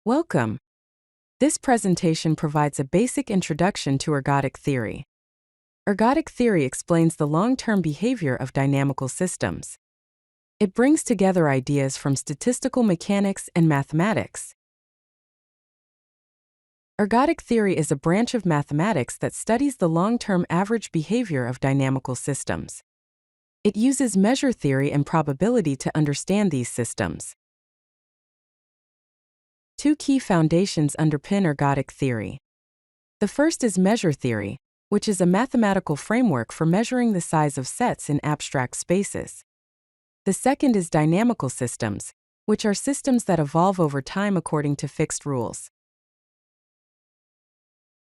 Welcome. This presentation provides a basic introduction to ergodic theory. Ergodic theory explains the long-term behavior of dynamical systems. It brings together ideas from statistical mechanics and mathematics. Ergodic theory is a branch of mathematics that studies the long-term average behavior of dynamical systems. It uses measure theory and probability to understand these systems. Two key foundations underpin ergodic theory. The first is measure theory, which is a mathematical framework for measuring the size of sets in abstract spaces. The second is dynamical systems, which are systems that evolve over time according to fixed rules.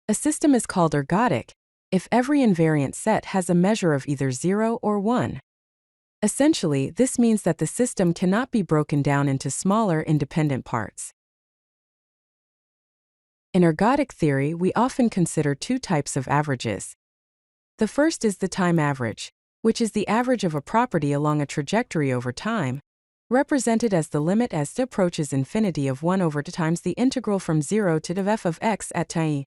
A system is called ergodic if every invariant set has a measure of either 0 or 1. Essentially, this means that the system cannot be broken down into smaller independent parts. In ergodic theory, we often consider two types of averages. The first is the time average, which is the average of a property along a trajectory over time, represented as the limit as t approaches infinity of 1 over t times the integral from 0 to f of x at t.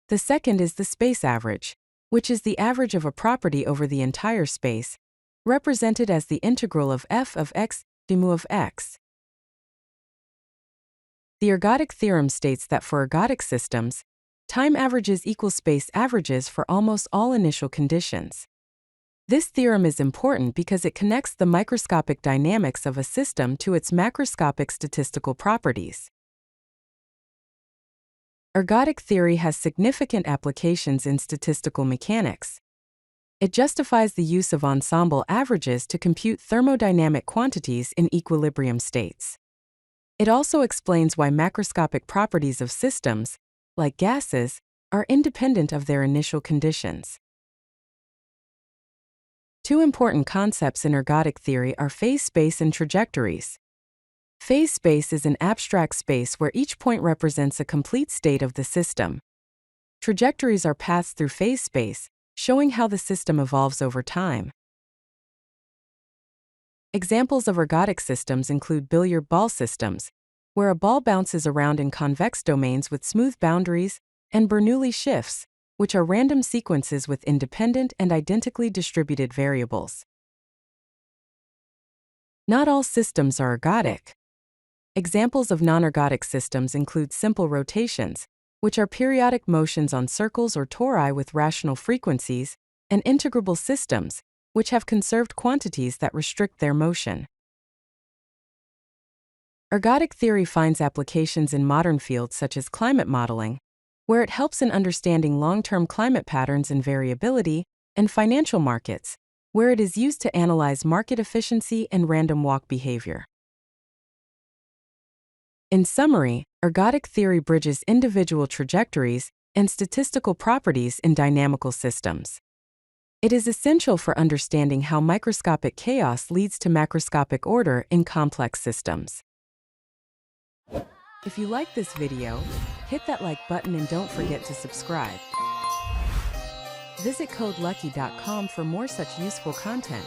The second is the space average, which is the average of a property over the entire space, represented as the integral of f of x dmu of x. The ergodic theorem states that for ergodic systems, time averages equal space averages for almost all initial conditions. This theorem is important because it connects the microscopic dynamics of a system to its macroscopic statistical properties. Ergodic theory has significant applications in statistical mechanics. It justifies the use of ensemble averages to compute thermodynamic quantities in equilibrium states. It also explains why macroscopic properties of systems, like gases, are independent of their initial conditions. Two important concepts in ergodic theory are phase space and trajectories. Phase space is an abstract space where each point represents a complete state of the system. Trajectories are paths through phase space, showing how the system evolves over time. Examples of ergodic systems include billiard ball systems, where a ball bounces around in convex domains with smooth boundaries, and Bernoulli shifts, which are random sequences with independent and identically distributed variables. Not all systems are ergodic. Examples of non-ergodic systems include simple rotations, which are periodic motions on circles or tori with rational frequencies, and integrable systems, which have conserved quantities that restrict their motion. Ergodic theory finds applications in modern fields such as climate modeling, where it helps in understanding long-term climate patterns and variability, and financial markets, where it is used to analyze market efficiency and random walk behavior. In summary, ergodic theory bridges individual trajectories and statistical properties in dynamical systems. It is essential for understanding how microscopic chaos leads to macroscopic order in complex systems. If you like this video, hit that like button and don't forget to subscribe. Visit CodeLucky.com for more such useful content.